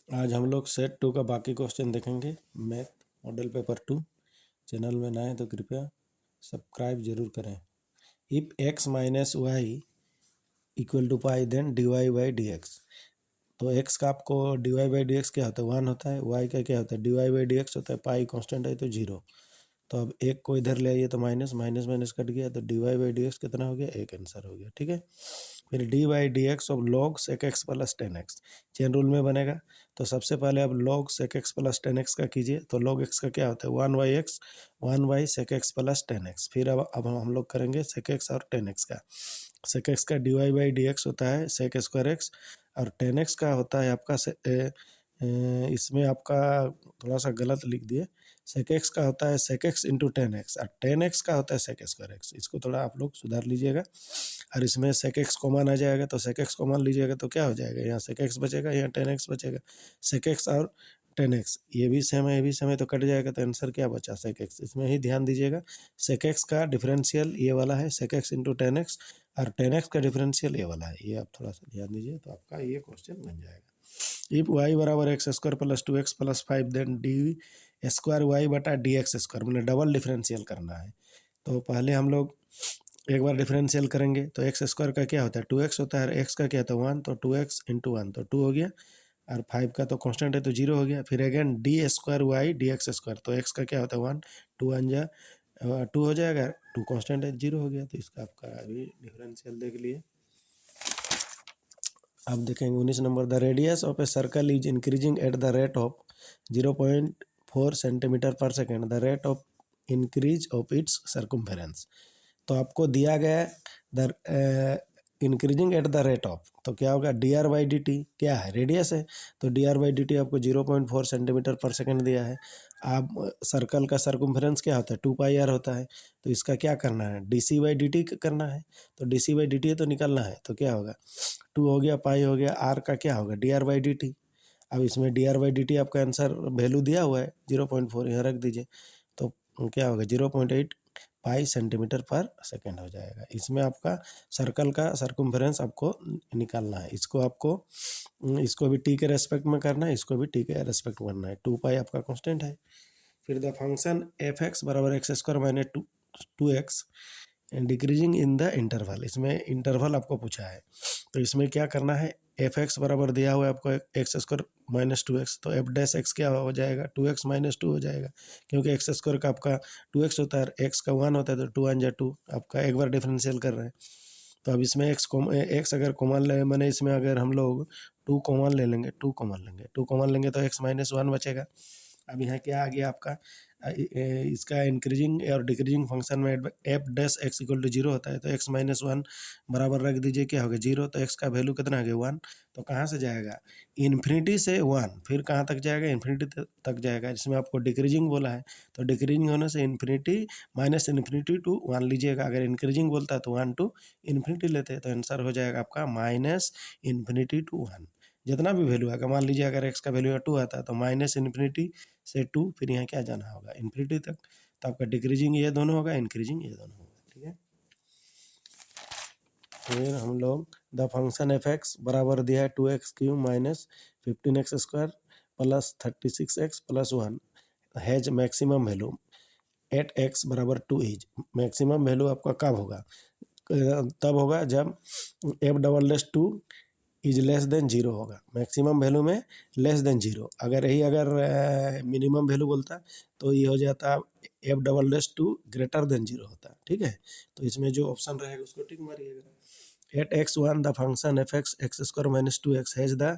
आज हम लोग सेट 2 का बाकी क्वेश्चन देखेंगे। Math model paper 2। चैनल में नए हैं तो कृपया सब्सक्राइब जरूर करें। If x minus y equal to pi then d y by d x. तो x का आपको d y by d x क्या होता है, 1 होता है। y का क्या होता है, d y by d x होता है। पाई कॉन्स्टेंट है तो 0। तो अब एक को इधर ले आइए तो माइनस माइनस माइनस कट गया तो d y by d x कितना हो गया, एक आंसर हो गया। ठीक है, फिर d y d x of log sec x plus 10x chain rule में बनेगा। तो सबसे पहले अब log sec x plus 10x का कीजिए। तो log x का क्या होता है, 1/x 1 sec x plus 10x। फिर अब हम लोग करेंगे sec x और 10x का। sec x का dy बाई डी एक्स होता है sec स्क्वायर x, और 10x का होता है आपका इसमें आपका थोड़ा सा गलत लिख दिए। sec x का होता है sec x इंटू 10x, और 10x का होता है sec स्क्वायर x। इसको थोड़ा आप लोग सुधार लीजिएगा। और इसमें sec x कॉमन आ जाएगा तो sec x कॉमन लीजिएगा तो क्या हो जाएगा, यहाँ sec x बचेगा, यहाँ 10x बचेगा। sec x और 10x ये भी सेम है, ये भी सेम है, तो कट जाएगा। तो आंसर क्या बचा, sec x। इसमें ही ध्यान दीजिएगा, sec x का डिफरेंशियल ये वाला है sec x इंटू 10x, और 10x का डिफरेंशियल ये वाला है। ये आप थोड़ा सा ध्यान दीजिए तो आपका ये क्वेश्चन बन जाएगा। इफ y बराबर x square plus 2x plus 5 then d square y बटा डी एक्स स्क्वायर, मतलब डबल डिफरेंशियल करना है। तो पहले हम लोग एक बार डिफरेंशियल करेंगे तो एक्स स्क्वायर का क्या होता है, 2x होता है, और एक्स का क्या होता है 1, तो 2x इंटू 1 तो 2 हो गया, और 5 का तो कांस्टेंट है तो 0 हो गया। फिर again d square y d x square, तो एक्स का क्या होता है 1, 2 1 जा 2 हो जाएगा, 2 कांस्टेंट है 0 हो गया। तो इसका आपका अभी डिफरेंशियल देख लिए। अब देखेंगे 19 number, the radius of a circle is increasing at the rate of 0.4 centimetre per second, the rate of increase of its circumference. तो आपको दिया गया the increasing at the rate of, तो क्या होगा, D R by D T क्या है, radius है, तो D R by D T आपको 0.4 सेंटीमीटर पर सेकेंड दिया है। आप सर्कल का सर्कम्फेरेंस क्या होता है, 2 पाई आर होता है। तो इसका क्या करना है, d c by D t करना है। तो d c by D t तो निकलना है, तो क्या होगा, 2 हो गया, पाई हो गया, आर का क्या होगा, D R by D T. अब इसमें D R by D T आपका आंसर वैल्यू दिया हुआ है 0.4, यहाँ रख दीजिए। तो क्या होगा, 0.8 पाई सेंटीमीटर पर सेकेंड हो जाएगा। इसमें आपका सर्कल का सर्कम्फेरेंस आपको निकालना है। इसको भी टी के रेस्पेक्ट में करना है, इसको भी टी के रेस्पेक्ट में करना है। 2 पाई आपका कांस्टेंट है। फिर द फंक्शन एफ एक्स बराबर x square minus 2x decreasing in the interval, इसमें इंटरवल आपको पूछा है। तो इसमें क्या करना है, एफ एक्स बराबर दिया हुआ है आपको एक्स स्क्वायर माइनस 2x, तो एफ डैश एक्स क्या हो जाएगा, 2x माइनस 2 हो जाएगा, क्योंकि एक्स स्क्वायर का आपका 2x होता है, एक्स का 1 होता है, तो 2 1 जा 2 आपका एक बार डिफरेंशियल कर रहे हैं। तो अब इसमें एक्स अगर कॉमन ले, मैंने इसमें अगर हम लोग 2 कॉमन ले लेंगे, 2 कॉमन लेंगे, 2 कॉमन लेंगे तो एक्स माइनस 1 बचेगा। अब यहाँ क्या आ गया आपका, इसका इंक्रीजिंग और डिक्रीजिंग फंक्शन में f dash x equal to 0 होता है, तो एक्स माइनस 1 बराबर रख दीजिए, क्या होगा 0, तो एक्स का वैल्यू कितना आ गया 1। तो कहाँ से जाएगा, इन्फिनिटी से 1, फिर कहाँ तक जाएगा, इन्फिनिटी तक जाएगा। इसमें आपको डिक्रीजिंग बोला है, तो डिक्रीजिंग होने से इन्फिनिटी माइनस इन्फिनिटी टू 1 लीजिएगा। अगर इंक्रीजिंग बोलता है तो 1 टू इन्फिनिटी लेते हैं, तो आंसर हो जाएगा आपका माइनस इन्फिनिटी टू 1। जितना भी वैल्यू आएगा, मान लीजिए अगर एक्स का वैल्यू 2 आता है तो माइनस इन्फिनिटी से 2, फिर यहाँ क्या जाना होगा, इन्फिनिटी तक। तो आपका डिक्रीजिंग ये दोनों होगा, इंक्रीजिंग ये दोनों होगा। ठीक है, फिर हम लोग द फंक्शन एफ एक्स बराबर दिया है 2x³ minus 15x² plus 36x plus 1 has maximum value at x बराबर 2 इज। मैक्सिमम वैल्यू आपका कब होगा, तब होगा जब F double dash 2 is less than 0 होगा। मैक्सिमम वैल्यू में लेस देन 0, अगर मिनिमम वैल्यू बोलता तो ये हो जाता F double dash 2 greater than 0 होता। ठीक है, तो इसमें जो ऑप्शन रहेगा उसको टिक मारिएगा। At x1 the function F X X square minus 2x has the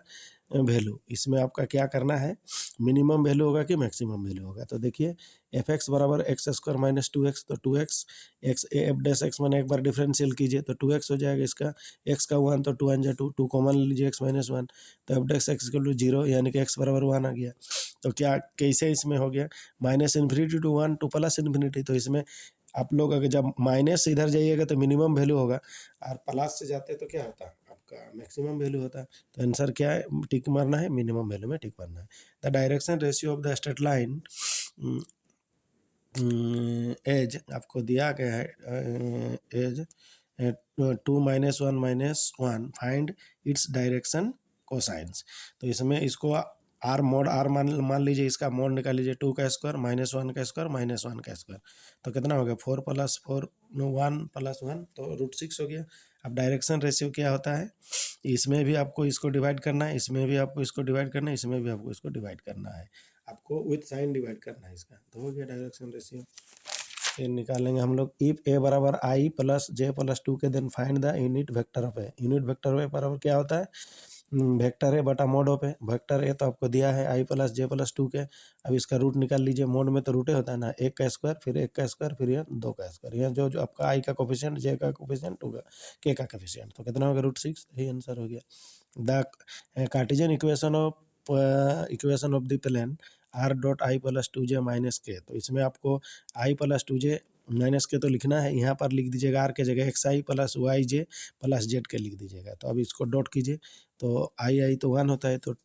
value. इसमें आपका क्या करना है, मिनिमम वैल्यू होगा कि मैक्सिमम वैल्यू होगा। तो देखिए एफ एक्स बराबर एक्स स्क्वायर माइनस 2x, तो 2x x F dash x मैंने एक बार डिफरेंशियल कीजिए तो 2x हो जाएगा। इसका एक्स का 1 तो 2 1 जा 2, 2 कॉमन लीजिए x माइनस 1, तो f dash x equal to 0, यानी कि x बराबर 1 आ गया। तो क्या कैसे इसमें हो गया, minus infinity to 1 to plus infinity. तो इसमें आप लोग अगर जब माइनस से इधर जाइएगा तो मिनिमम वैल्यू होगा, और प्लस से जाते तो क्या होता है आपका मैक्सिमम वैल्यू होता है। तो आंसर क्या है, टिक मारना है, मिनिमम वैल्यू में टिक मारना है। The direction ratio of the straight line as आपको दिया गया है, as 2 minus 1 minus 1 find its direction cosines. तो इसमें इसको आर मोड आर मान लीजिए, इसका मोड निकाल लीजिए, 2 का स्क्वायर माइनस 1 का स्क्वायर माइनस 1 का स्क्वायर, तो कितना हो गया 4 प्लस 4 1 प्लस 1 तो √6 हो गया। अब डायरेक्शन रेशियो क्या होता है, इसमें भी आपको इसको डिवाइड करना है, इसमें भी आपको इसको डिवाइड करना है, इसमें भी आपको इसको डिवाइड करना है, आपको विथ साइन डिवाइड करना है इसका, तो हो गया डायरेक्शन रेशियो। फिर निकालेंगे हम लोग, इफ ए बराबर आई plus J plus 2 K, then find the unit vector of A. Unit vector of A बराबर क्या होता है, वेक्टर ए बटा mod of A. Vector A तो आपको दिया है आई प्लस जे प्लस 2 के, अब इसका रूट निकाल लीजिए, मोड में तो रूटे होता है ना, 1 का स्क्वायर फिर 1 का स्क्वायर फिर यह 2 का स्क्वायर, यहाँ जो जो आपका आई का कोफिशिएंट, जे का कोफिशिएंट, 2 का के का कोफिशिएंट, तो कितना होगा √6, यही आंसर हो गया। The Cartesian equation of the plane r dot i plus 2 j minus k, तो इसमें आपको आई प्लस 2 जे माइनस के तो लिखना है, यहाँ पर लिख दीजिएगा आर के जगह एक्स आई प्लस वाई जे प्लस जेड के लिख दीजिएगा। तो अब इसको डॉट कीजिए, तो आई आई तो 1 होता है, तो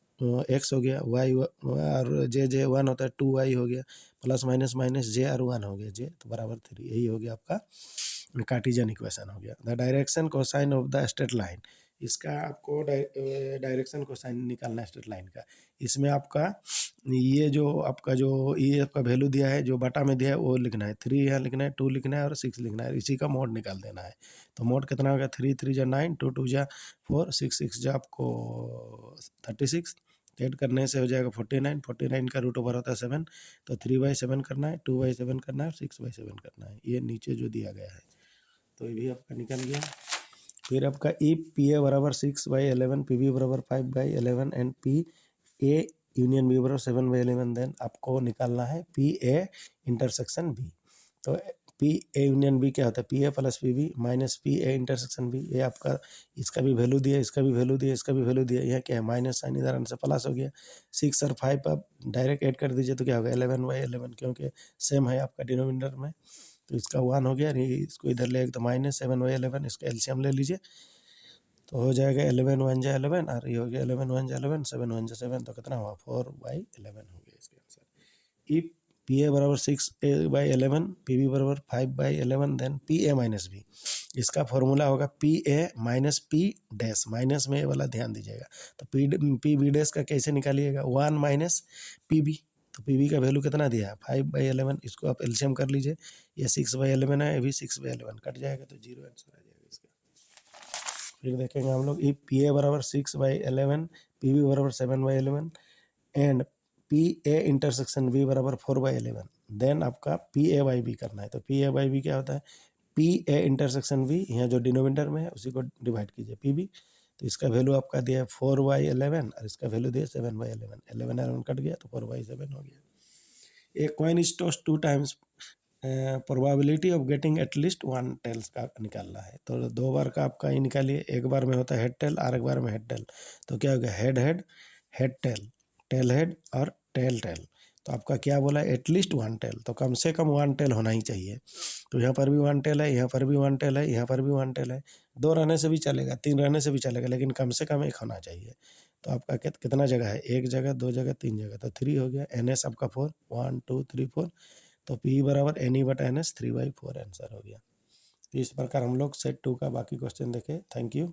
एक्स हो गया, वाई और जे जे 1 होता है, 2y हो गया, प्लस माइनस माइनस जे और 1 हो गया, जे तो बराबर 3, यही हो गया आपका कार्टेशियन इक्वेशन हो गया। The direction cosine of the straight line, इसका आपको डायरेक्शन कोसाइन निकालना है स्ट्रेट लाइन का। इसमें आपका ये जो आपका वैल्यू दिया है, जो बटा में दिया है वो लिखना है, 3 यहाँ लिखना है, 2 लिखना है और 6 लिखना है, इसी का मोड निकाल देना है। तो मोड कितना होगा, 3 3 जा 9, 2 2 जा 4, 6 6 जा आपको 36, ऐड करने से हो जाएगा 49, 49 का √ओवर होता है 7, तो 3/7 करना है, 2/7 करना है, 6/7 करना है, ये नीचे जो दिया गया है, तो ये भी आपका निकल गया। फिर आपका ई पी ए बराबर 6/11, पी बी बराबर 5/11 and P A union B बराबर 7/11, देन आपको निकालना है पी ए इंटरसेक्शन बी। तो पी ए यूनियन बी क्या होता है, P A plus P B minus P A intersection B, ये आपका इसका भी वैल्यू दिया, इसका भी वैल्यू दिया, इसका भी वैल्यू दिया, यह क्या है माइनस साइन, इधर आने से प्लस हो गया। 6 और 5 आप डायरेक्ट ऐड कर दीजिए, तो क्या होगा 11/11, क्योंकि सेम है आपका डिनोमिनेटर में, तो इसका 1 हो गया, इसको इधर ले तो माइनस 7/11, इसका एलसीएम ले लीजिए, तो हो जाएगा 11 1 जा 11, और ये हो गया 11 1 जा 11, 7 1 जा 7, तो कितना हुआ 4/11 हो गया इसका आंसर। इफ पी ए बराबर 6/11, पी बी बराबर 5/11, then P A minus B, इसका फॉर्मूला होगा P A minus P dash, minus में ये वाला ध्यान दीजिएगा, तो पी बी डैश का कैसे निकालिएगा, 1 माइनस पी बी, तो पी बी का वैल्यू कितना दिया है 5/11, इसको आप एलसीएम कर लीजिए, ये 6/11 है, ये भी 6/11 कट जाएगा, तो 0 आंसर आ जाएगा इसका। फिर देखेंगे हम लोग, इफ पी ए बराबर 6/11, पी बी बराबर 7/11 and P A intersection B बराबर 4/11, देन आपका पी ए बाई बी करना है। तो पी ए बाई बी क्या होता है, पी ए इंटरसेक्शन बी, यहाँ जो डिनोमिनेटर में है उसी को डिवाइड कीजिए पी बी, तो इसका वैल्यू आपका दिया है 4/11 और इसका वैल्यू दिया 7/11, 11 कट गया तो 4/7 हो गया। A coin is tossed 2 times, probability of getting at least 1 tails का निकालना है, तो 2 बार का आपका ये निकालिए, एक बार में होता है हेड टेल और एक बार में हेड टेल, तो क्या होगा head head head tail, tail head और टेल टेल, तो आपका क्या बोला एटलीस्ट 1 टेल, तो कम से कम 1 टेल होना ही चाहिए, तो यहाँ पर भी 1 टेल है, यहाँ पर भी 1 टेल है, यहाँ पर भी 1 टेल है, 2 रहने से भी चलेगा, 3 रहने से भी चलेगा, लेकिन कम से कम 1 होना चाहिए। तो आपका कितना जगह है, 1 जगह 2 जगह 3 जगह, तो 3 हो गया, एन एस आपका 4, 1 2 3 4, तो पी बराबर एन ई बटा एन एस 3/4 आंसर हो गया। तो इस प्रकार हम लोग सेट 2 का बाकी क्वेश्चन देखे। Thank you.